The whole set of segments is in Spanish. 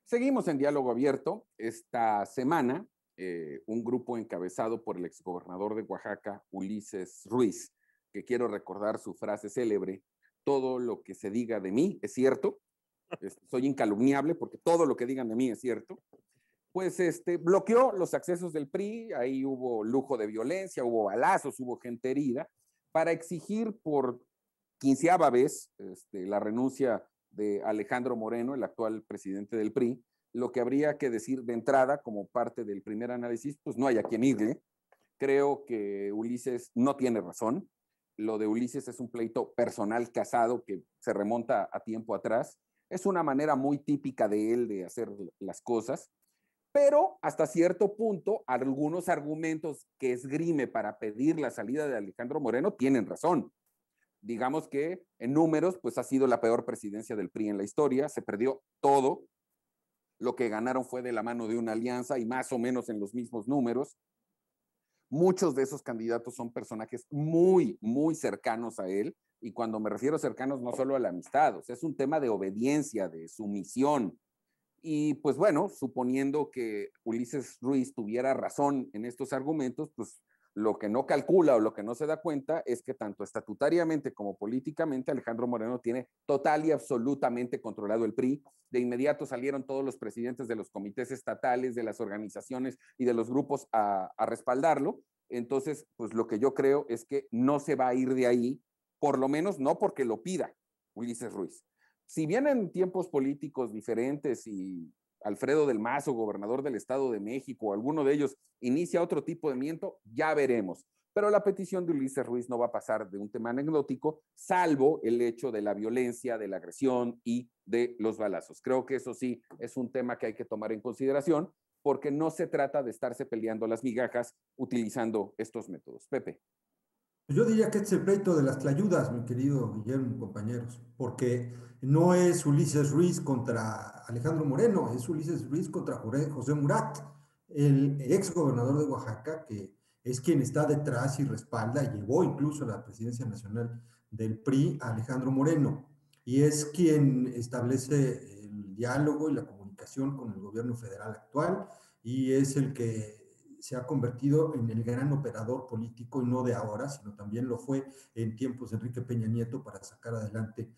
Seguimos en diálogo abierto. Esta semana, un grupo encabezado por el exgobernador de Oaxaca, Ulises Ruiz, que quiero recordar su frase célebre: todo lo que se diga de mí es cierto, soy incalumniable porque todo lo que digan de mí es cierto, pues bloqueó los accesos del PRI. Ahí hubo lujo de violencia, hubo balazos, hubo gente herida, para exigir por quinceava vez la renuncia de Alejandro Moreno, el actual presidente del PRI. Lo que habría que decir de entrada, como parte del primer análisis, pues no hay a quien irle. Creo que Ulises no tiene razón. Lo de Ulises es un pleito personal casado que se remonta a tiempo atrás. Es una manera muy típica de él de hacer las cosas, pero hasta cierto punto algunos argumentos que esgrime para pedir la salida de Alejandro Moreno tienen razón. Digamos que en números, pues ha sido la peor presidencia del PRI en la historia, se perdió todo, lo que ganaron fue de la mano de una alianza y más o menos en los mismos números. Muchos de esos candidatos son personajes muy, muy cercanos a él, y cuando me refiero a cercanos, no solo a la amistad, o sea, es un tema de obediencia, de sumisión. Y pues bueno, suponiendo que Ulises Ruiz tuviera razón en estos argumentos, pues lo que no calcula o lo que no se da cuenta es que tanto estatutariamente como políticamente Alejandro Moreno tiene total y absolutamente controlado el PRI. De inmediato salieron todos los presidentes de los comités estatales, de las organizaciones y de los grupos a respaldarlo. Entonces, pues lo que yo creo es que no se va a ir de ahí, por lo menos no porque lo pida Ulises Ruiz. Si vienen tiempos políticos diferentes y Alfredo del Mazo, gobernador del Estado de México, alguno de ellos inicia otro tipo de movimiento, ya veremos. Pero la petición de Ulises Ruiz no va a pasar de un tema anecdótico, salvo el hecho de la violencia, de la agresión y de los balazos. Creo que eso sí es un tema que hay que tomar en consideración, porque no se trata de estarse peleando las migajas utilizando estos métodos. Pepe. Yo diría que este es el pleito de las tlayudas, mi querido Guillermo, compañeros, porque no es Ulises Ruiz contra Alejandro Moreno, es Ulises Ruiz contra José Murat, el ex gobernador de Oaxaca, que es quien está detrás y respalda, y llevó incluso a la presidencia nacional del PRI a Alejandro Moreno, y es quien establece el diálogo y la comunicación con el gobierno federal actual, y es el que se ha convertido en el gran operador político, y no de ahora, sino también lo fue en tiempos de Enrique Peña Nieto para sacar adelante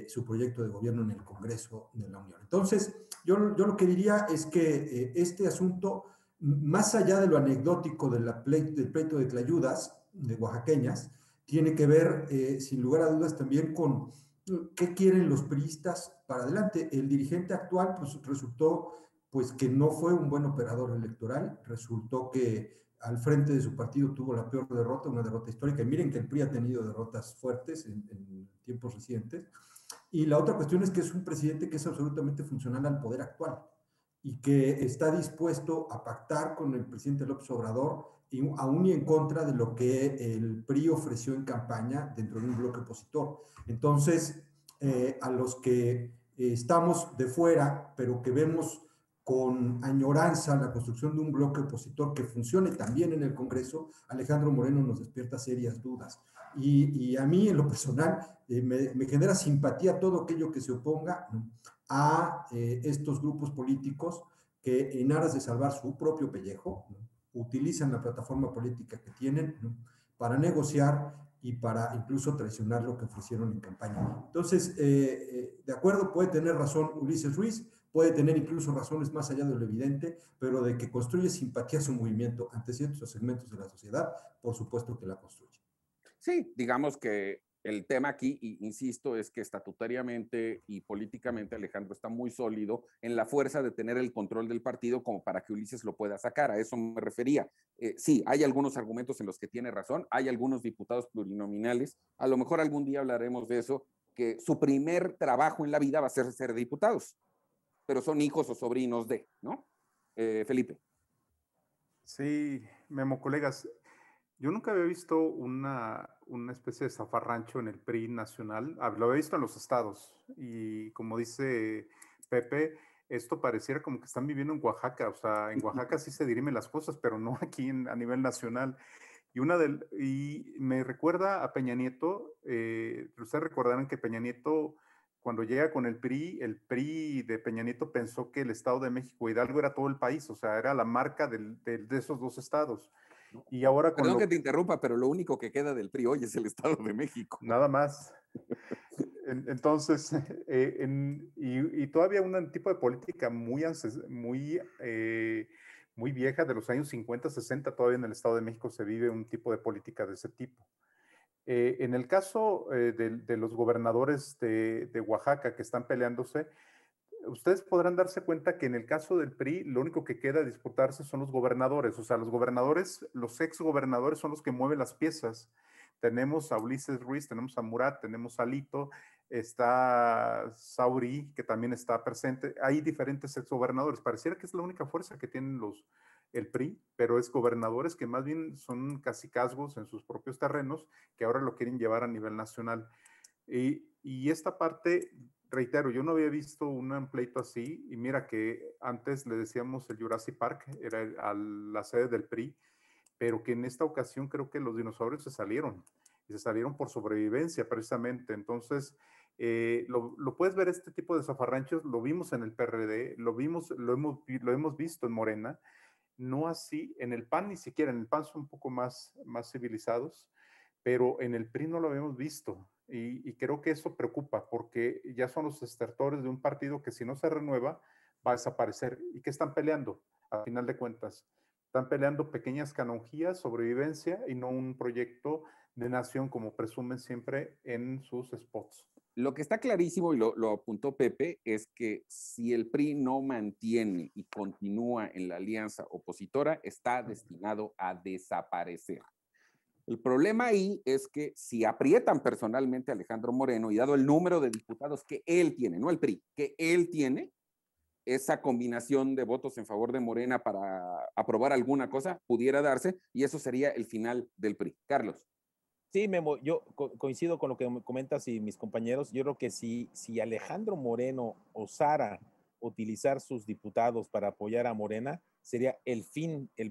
su proyecto de gobierno en el Congreso de la Unión. Entonces, yo lo que diría es que este asunto, más allá de lo anecdótico de del pleito de tlayudas, de oaxaqueñas, tiene que ver, sin lugar a dudas, también con qué quieren los priistas para adelante. El dirigente actual pues, resultó pues que no fue un buen operador electoral, resultó que al frente de su partido tuvo la peor derrota, una derrota histórica, y miren que el PRI ha tenido derrotas fuertes en tiempos recientes, y la otra cuestión es que es un presidente que es absolutamente funcional al poder actual, y que está dispuesto a pactar con el presidente López Obrador, y aún y en contra de lo que el PRI ofreció en campaña dentro de un bloque opositor. Entonces, a los que estamos de fuera, pero que vemos con añoranza la construcción de un bloque opositor que funcione también en el Congreso, Alejandro Moreno nos despierta serias dudas. Y a mí, en lo personal, me genera simpatía todo aquello que se oponga, ¿no?, a estos grupos políticos que, en aras de salvar su propio pellejo, ¿no?, utilizan la plataforma política que tienen, ¿no?, para negociar y para incluso traicionar lo que ofrecieron en campaña. Entonces, de acuerdo, puede tener razón Ulises Ruiz, puede tener incluso razones más allá de lo evidente, pero de que construye simpatía a su movimiento ante ciertos segmentos de la sociedad, por supuesto que la construye. Sí, digamos que el tema aquí, y insisto, es que estatutariamente y políticamente Alejandro está muy sólido en la fuerza de tener el control del partido como para que Ulises lo pueda sacar. A eso me refería. Sí, hay algunos argumentos en los que tiene razón, hay algunos diputados plurinominales, a lo mejor algún día hablaremos de eso, que su primer trabajo en la vida va a ser diputados, pero son hijos o sobrinos de, ¿no? Felipe. Sí, Memo, colegas, yo nunca había visto una especie de zafarrancho en el PRI nacional. Lo había visto en los estados y, como dice Pepe, esto pareciera como que están viviendo en Oaxaca. O sea, en Oaxaca sí se dirimen las cosas, pero no aquí a nivel nacional. Y me recuerda a Peña Nieto. Ustedes recordarán que Peña Nieto cuando llega con el PRI de Peña Nieto pensó que el Estado de México Hidalgo era todo el país, o sea, era la marca de esos dos estados. Y ahora con Perdón que te interrumpa, pero lo único que queda del PRI hoy es el Estado de México. Nada más. Entonces, y todavía un tipo de política muy vieja, de los años 50, 60, todavía en el Estado de México se vive un tipo de política de ese tipo. En el caso de los gobernadores de Oaxaca que están peleándose, ustedes podrán darse cuenta que en el caso del PRI, lo único que queda disputarse son los gobernadores. O sea, los gobernadores, los ex gobernadores son los que mueven las piezas. Tenemos a Ulises Ruiz, tenemos a Murat, tenemos a Alito, está Sauri, que también está presente. Hay diferentes ex gobernadores. Pareciera que es la única fuerza que tienen el PRI, pero es gobernadores que más bien son cacicazgos en sus propios terrenos, que ahora lo quieren llevar a nivel nacional. Y esta parte, reitero, yo no había visto un pleito así, y mira que antes le decíamos el Jurassic Park, era la sede del PRI, pero que en esta ocasión creo que los dinosaurios se salieron, y se salieron por sobrevivencia precisamente. Entonces, lo puedes ver, este tipo de zafarranchos, lo vimos en el PRD, lo hemos visto en Morena, no así en el PAN, ni siquiera en el PAN son un poco más civilizados, pero en el PRI no lo habíamos visto. Y creo que eso preocupa, porque ya son los estertores de un partido que si no se renueva, va a desaparecer. ¿Y qué están peleando? A final de cuentas, están peleando pequeñas canonjías, sobrevivencia, y no un proyecto de nación como presumen siempre en sus spots. Lo que está clarísimo, y lo apuntó Pepe, es que si el PRI no mantiene y continúa en la alianza opositora, está destinado a desaparecer. El problema ahí es que si aprietan personalmente a Alejandro Moreno, y dado el número de diputados que él tiene, no el PRI, que él tiene, esa combinación de votos en favor de Morena para aprobar alguna cosa pudiera darse, y eso sería el final del PRI. Carlos. Sí, Memo, yo coincido con lo que me comentas y mis compañeros. Yo creo que si Alejandro Moreno osara utilizar sus diputados para apoyar a Morena, sería el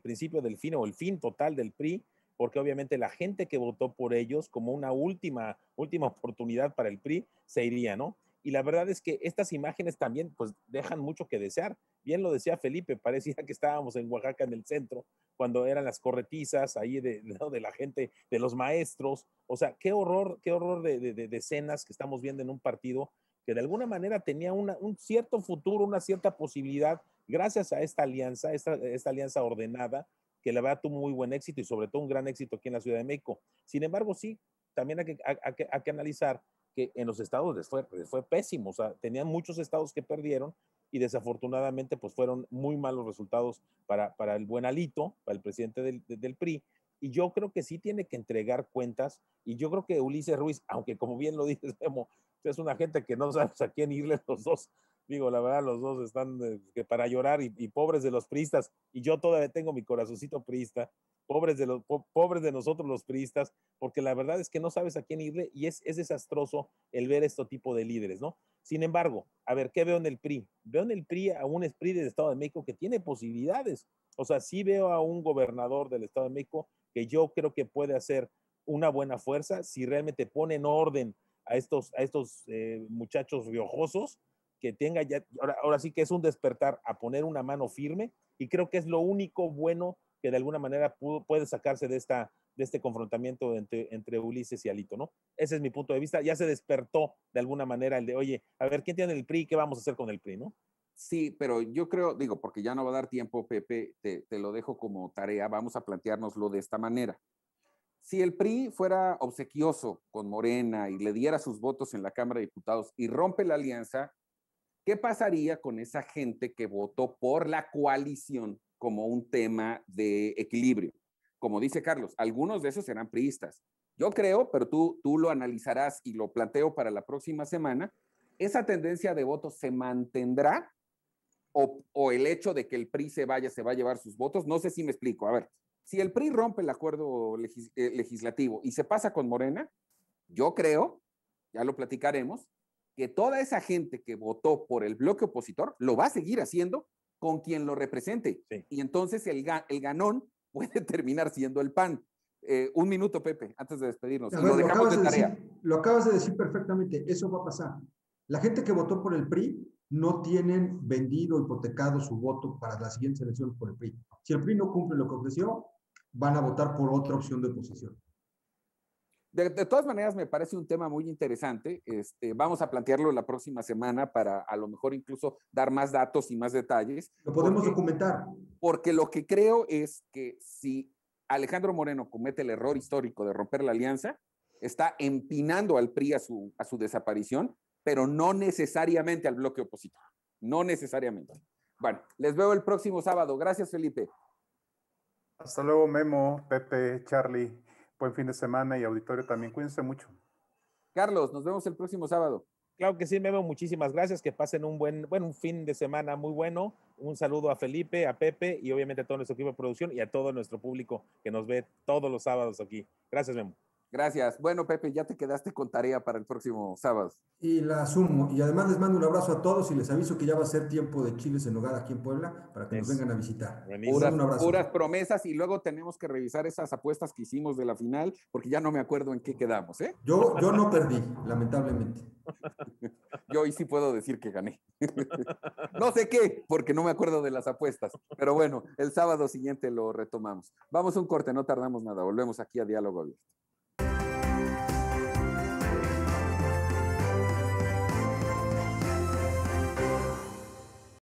principio del fin o el fin total del PRI, porque obviamente la gente que votó por ellos como una última oportunidad para el PRI se iría, ¿no? Y la verdad es que estas imágenes también pues dejan mucho que desear. Bien lo decía Felipe, parecía que estábamos en Oaxaca en el centro, cuando eran las corretizas ahí de la gente, de los maestros. O sea, qué horror de escenas que estamos viendo en un partido que de alguna manera tenía un cierto futuro, una cierta posibilidad, gracias a esta alianza, esta alianza ordenada, que la verdad tuvo muy buen éxito y sobre todo un gran éxito aquí en la Ciudad de México. Sin embargo, sí, también hay que analizar que en los estados les fue pésimo. O sea, tenían muchos estados que perdieron y desafortunadamente pues fueron muy malos resultados para el buen Alito, para el presidente del PRI. Y yo creo que sí tiene que entregar cuentas, y yo creo que Ulises Ruiz, aunque como bien lo dices, Memo, es una gente que no sabes a quién irle los dos. Digo, la verdad, los dos están que para llorar, y pobres de los priistas, y yo todavía tengo mi corazoncito priista, pobres de nosotros los priistas, porque la verdad es que no sabes a quién irle, y es desastroso el ver este tipo de líderes, ¿no? Sin embargo, a ver, ¿qué veo en el PRI? Veo en el PRI a un PRI del Estado de México que tiene posibilidades. O sea, sí veo a un gobernador del Estado de México que yo creo que puede hacer una buena fuerza si realmente pone en orden a estos muchachos riojosos, que tenga ya, ahora sí que es un despertar a poner una mano firme, y creo que es lo único bueno que de alguna manera puede sacarse de este confrontamiento entre Ulises y Alito, ¿no? Ese es mi punto de vista. Ya se despertó de alguna manera el de, oye, a ver, ¿quién tiene el PRI? ¿Qué vamos a hacer con el PRI, no? Sí, pero yo creo, digo, porque ya no va a dar tiempo, Pepe, te lo dejo como tarea, vamos a planteárnoslo de esta manera. Si el PRI fuera obsequioso con Morena y le diera sus votos en la Cámara de Diputados y rompe la alianza, ¿qué pasaría con esa gente que votó por la coalición como un tema de equilibrio? Como dice Carlos, algunos de esos serán priistas. Yo creo, pero tú lo analizarás y lo planteo para la próxima semana, ¿esa tendencia de votos se mantendrá o el hecho de que el PRI se va a llevar sus votos? No sé si me explico. A ver, si el PRI rompe el acuerdo legislativo y se pasa con Morena, yo creo, ya lo platicaremos, que toda esa gente que votó por el bloque opositor lo va a seguir haciendo con quien lo represente. Sí. Y entonces el ganón puede terminar siendo el PAN. Un minuto, Pepe, antes de despedirnos. Ver, lo dejamos de tarea. Lo acabas de decir perfectamente, eso va a pasar. La gente que votó por el PRI no tienen vendido, hipotecado su voto para las siguientes elecciones por el PRI. Si el PRI no cumple lo que ofreció, van a votar por otra opción de oposición. De todas maneras, me parece un tema muy interesante. Vamos a plantearlo la próxima semana para a lo mejor incluso dar más datos y más detalles. Lo podemos documentar. Porque lo que creo es que si Alejandro Moreno comete el error histórico de romper la alianza, está empinando al PRI a su desaparición, pero no necesariamente al bloque opositor. No necesariamente. Bueno, les veo el próximo sábado. Gracias, Felipe. Hasta luego, Memo, Pepe, Charlie. Buen fin de semana y auditorio también. Cuídense mucho. Carlos, nos vemos el próximo sábado. Claro que sí, Memo, muchísimas gracias. Que pasen un fin de semana muy bueno. Un saludo a Felipe, a Pepe y obviamente a todo nuestro equipo de producción y a todo nuestro público que nos ve todos los sábados aquí. Gracias, Memo. Gracias. Bueno, Pepe, ya te quedaste con tarea para el próximo sábado. Y la asumo. Y además les mando un abrazo a todos y les aviso que ya va a ser tiempo de chiles en nogada aquí en Puebla para que nos vengan a visitar. Puras promesas y luego tenemos que revisar esas apuestas que hicimos de la final porque ya no me acuerdo en qué quedamos, ¿eh? Yo no perdí, lamentablemente. Yo hoy sí puedo decir que gané. No sé qué, porque no me acuerdo de las apuestas. Pero bueno, el sábado siguiente lo retomamos. Vamos a un corte, no tardamos nada. Volvemos aquí a Diálogo Abierto.